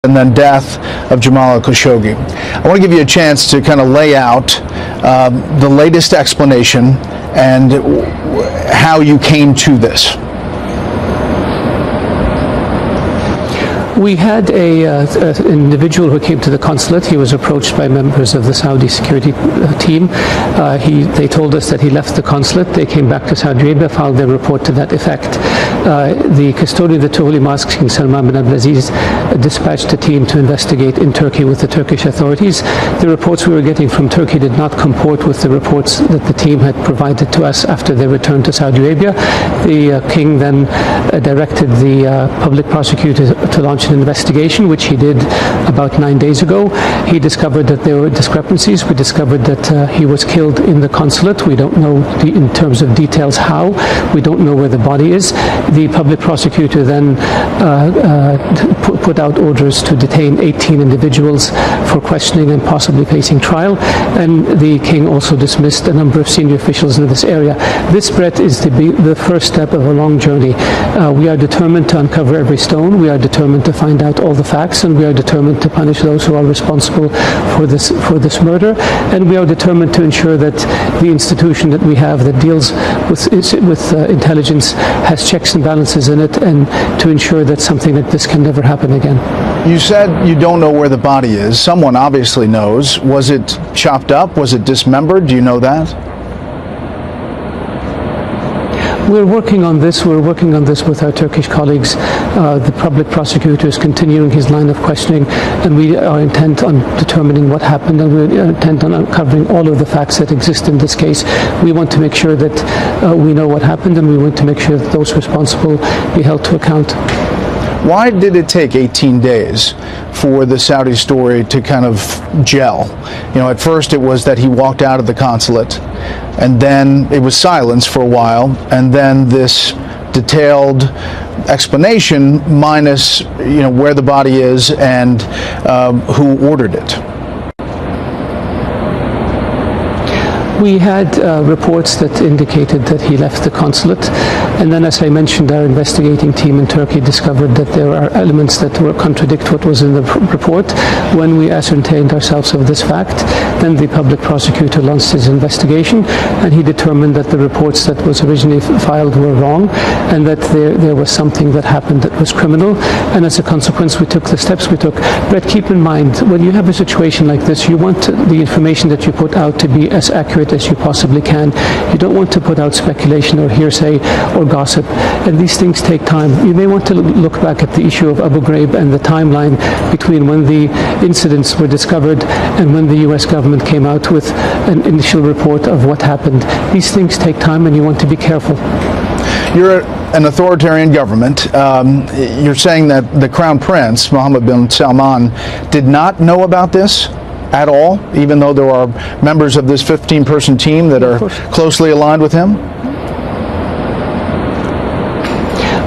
and then death of Jamal Khashoggi. I want to give you a chance to kind of lay out the latest explanation and how you came to this. We had an individual who came to the consulate. He was approached by members of the Saudi security team. They told us that he left the consulate. They came back to Saudi Arabia, filed their report to that effect. The custodian of the two holy mosques, King Salman bin Abdulaziz, dispatched a team to investigate in Turkey with the Turkish authorities. The reports we were getting from Turkey did not comport with the reports that the team had provided to us after they returned to Saudi Arabia. The king then directed the public prosecutor to launch an investigation, which he did about 9 days ago. He discovered that there were discrepancies. We discovered that he was killed in the consulate. We don't know in terms of details how. We don't know where the body is. The public prosecutor then put out orders to detain 18 individuals for questioning and possibly facing trial. And the king also dismissed a number of senior officials in this area. This, Brett, is the first step of a long journey. We are determined to uncover every stone. We are determined to find out all the facts, and we are determined to punish those who are responsible for this murder. And we are determined to ensure that the institution that we have that deals with intelligence has checks and balances in it, and to ensure that something like this can never happen again. You said you don't know where the body is. Someone obviously knows. Was it chopped up? Was it dismembered? Do you know that? We're working on this. We're working on this with our Turkish colleagues. The public prosecutor is continuing his line of questioning, and we are intent on determining what happened, and we're intent on uncovering all of the facts that exist in this case. We want to make sure that we know what happened, and we want to make sure that those responsible be held to account. Why did it take 18 days for the Saudi story to kind of gel? You know, at first it was that he walked out of the consulate, and then it was silence for a while, and then this detailed explanation minus, you know, where the body is and who ordered it. We had reports that indicated that he left the consulate, and then, as I mentioned, our investigating team in Turkey discovered that there are elements that contradict what was in the report. When we ascertained ourselves of this fact, then the public prosecutor launched his investigation, and he determined that the reports that was originally filed were wrong, and that there was something that happened that was criminal, and as a consequence we took the steps we took. But keep in mind, when you have a situation like this, you want the information that you put out to be as accurate as you possibly can. You don't want to put out speculation or hearsay or gossip, and these things take time. You may want to look back at the issue of Abu Ghraib and the timeline between when the incidents were discovered and when the US government came out with an initial report of what happened. These things take time, and you want to be careful. You're an authoritarian government. You're saying that the Crown Prince, Mohammed bin Salman, did not know about this at all, even though there are members of this 15-person team that are closely aligned with him?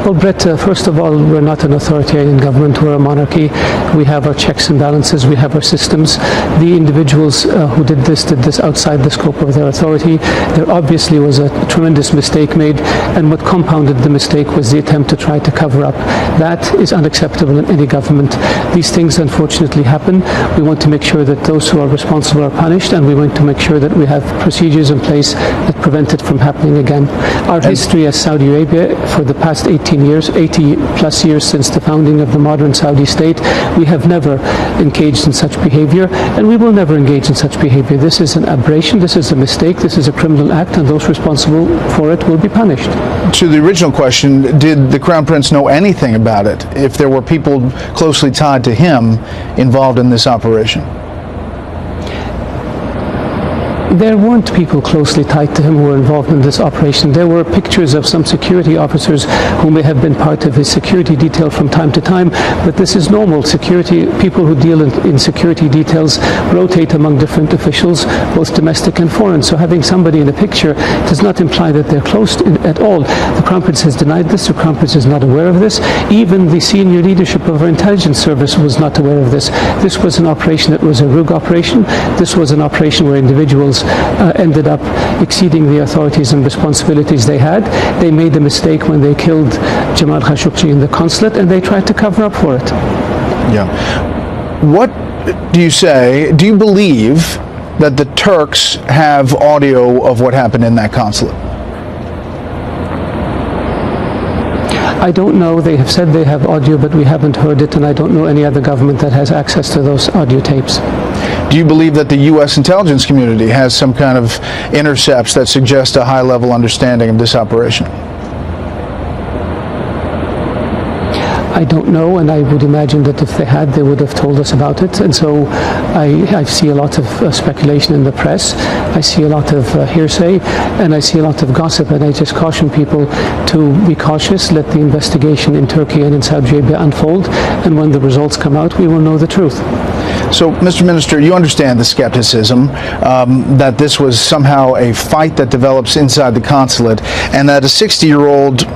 Well, Brett, first of all, we're not an authoritarian government. We're a monarchy. We have our checks and balances. We have our systems. The individuals who did this outside the scope of their authority. There obviously was a tremendous mistake made, and what compounded the mistake was the attempt to try to cover up. That is unacceptable in any government. These things unfortunately happen. We want to make sure that those who are responsible are punished, and we want to make sure that we have procedures in place that prevent it from happening again. Our history as Saudi Arabia for the past 80 plus years since the founding of the modern Saudi state, we have never engaged in such behavior, and we will never engage in such behavior. This is an aberration, this is a mistake, this is a criminal act, and those responsible for it will be punished. To the original question, did the Crown Prince know anything about it, if there were people closely tied to him involved in this operation? There weren't people closely tied to him who were involved in this operation. There were pictures of some security officers who may have been part of his security detail from time to time, but this is normal. Security, people who deal in security details rotate among different officials, both domestic and foreign. So having somebody in a picture does not imply that they're close at all. The Crown Prince has denied this. The Crown Prince is not aware of this. Even the senior leadership of our intelligence service was not aware of this. This was an operation that was a rogue operation. This was an operation where individuals ended up exceeding the authorities and responsibilities they had. They made a mistake when they killed Jamal Khashoggi in the consulate, and they tried to cover up for it. Yeah. What do you say? Do you believe that the Turks have audio of what happened in that consulate? I don't know. They have said they have audio, but we haven't heard it, and I don't know any other government that has access to those audio tapes. Do you believe that the U.S. intelligence community has some kind of intercepts that suggest a high-level understanding of this operation? I don't know, and I would imagine that if they had, they would have told us about it. And so I see a lot of speculation in the press. I see a lot of hearsay, and I see a lot of gossip. And I just caution people to be cautious, let the investigation in Turkey and in Saudi Arabia unfold. And when the results come out, we will know the truth. So, Mr. Minister, you understand the skepticism that this was somehow a fight that develops inside the consulate, and that a 60-year-old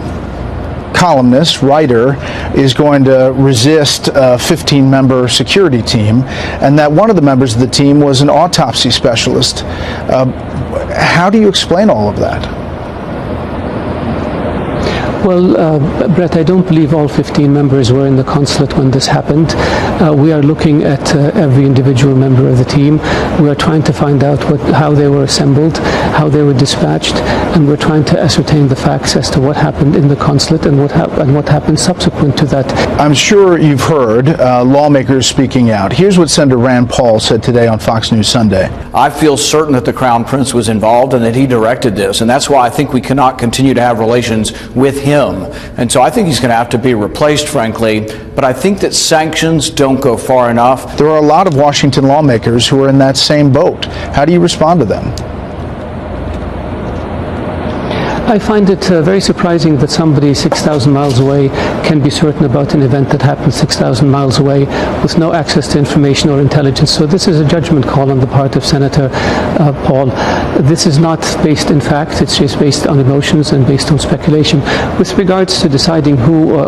columnist, writer, is going to resist a 15-member security team, and that one of the members of the team was an autopsy specialist. How do you explain all of that? Well, Brett, I don't believe all 15 members were in the consulate when this happened. We are looking at every individual member of the team. We are trying to find out how they were assembled, how they were dispatched, and we're trying to ascertain the facts as to what happened in the consulate and what happened subsequent to that. I'm sure you've heard lawmakers speaking out. Here's what Senator Rand Paul said today on Fox News Sunday. I feel certain that the Crown Prince was involved and that he directed this, and that's why I think we cannot continue to have relations with him. And so I think he's going to have to be replaced, frankly, but I think that sanctions don't go far enough. There are a lot of Washington lawmakers who are in that same boat. How do you respond to them? I find it very surprising that somebody 6,000 miles away can be certain about an event that happened 6,000 miles away with no access to information or intelligence. So this is a judgment call on the part of Senator Paul. This is not based in fact, it's just based on emotions and based on speculation. With regards to deciding who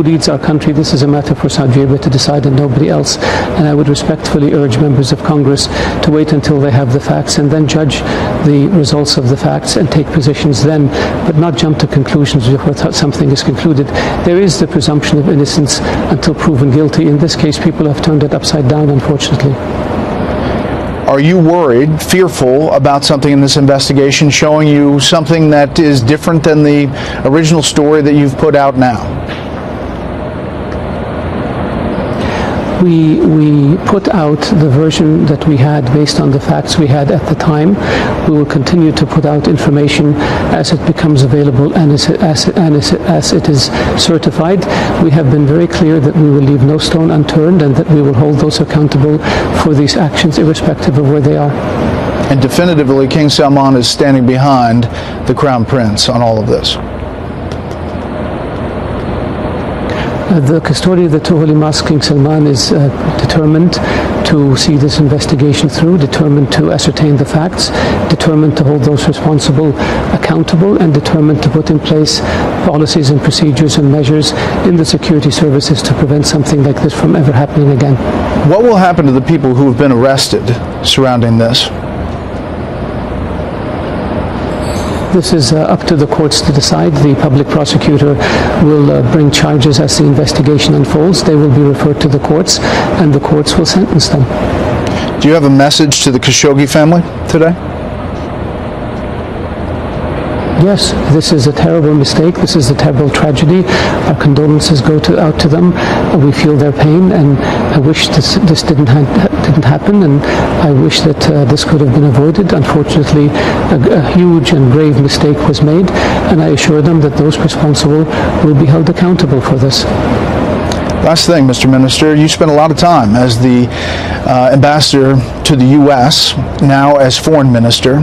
leads our country, this is a matter for Saudi Arabia to decide and nobody else. And I would respectfully urge members of Congress to wait until they have the facts and then judge the results of the facts and take positions then, but not jump to conclusions before something is concluded. There is the presumption of innocence until proven guilty. In this case, people have turned it upside down, unfortunately. Are you worried, fearful about something in this investigation showing you something that is different than the original story that you've put out now? We put out the version that we had based on the facts we had at the time. We will continue to put out information as it becomes available and as it is certified. We have been very clear that we will leave no stone unturned and that we will hold those accountable for these actions irrespective of where they are. And definitively, King Salman is standing behind the Crown Prince on all of this. The custodian of the two holy mosques, King Salman, is determined to see this investigation through, determined to ascertain the facts, determined to hold those responsible accountable, and determined to put in place policies and procedures and measures in the security services to prevent something like this from ever happening again. What will happen to the people who have been arrested surrounding this? This is up to the courts to decide. The public prosecutor will bring charges as the investigation unfolds. They will be referred to the courts, and the courts will sentence them. Do you have a message to the Khashoggi family today? Yes, this is a terrible mistake. This is a terrible tragedy. Our condolences go out to them. We feel their pain, and I wish this didn't happen, and I wish that this could have been avoided. Unfortunately, a huge and grave mistake was made, and I assure them that those responsible will be held accountable for this. Last thing, Mr. Minister, you spent a lot of time as the ambassador to the U.S., now as foreign minister.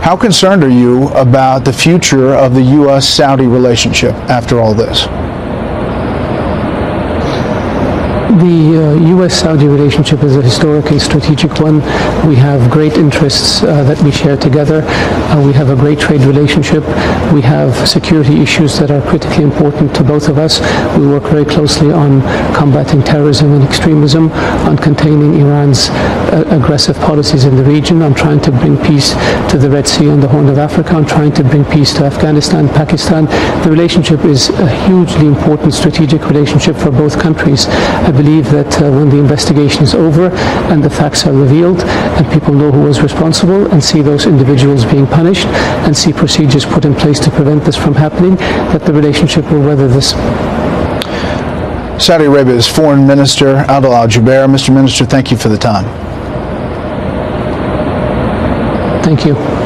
How concerned are you about the future of the U.S.-Saudi relationship after all this? The U.S.-Saudi relationship is a historic and strategic one. We have great interests that we share together. We have a great trade relationship. We have security issues that are critically important to both of us. We work very closely on combating terrorism and extremism, on containing Iran's aggressive policies in the region, on trying to bring peace to the Red Sea and the Horn of Africa, on trying to bring peace to Afghanistan, Pakistan. The relationship is a hugely important strategic relationship for both countries. I believe believe that when the investigation is over and the facts are revealed and people know who was responsible and see those individuals being punished and see procedures put in place to prevent this from happening, that the relationship will weather this. Saudi Arabia's Foreign Minister Adel Al-Jubeir. Mr. Minister, thank you for the time. Thank you.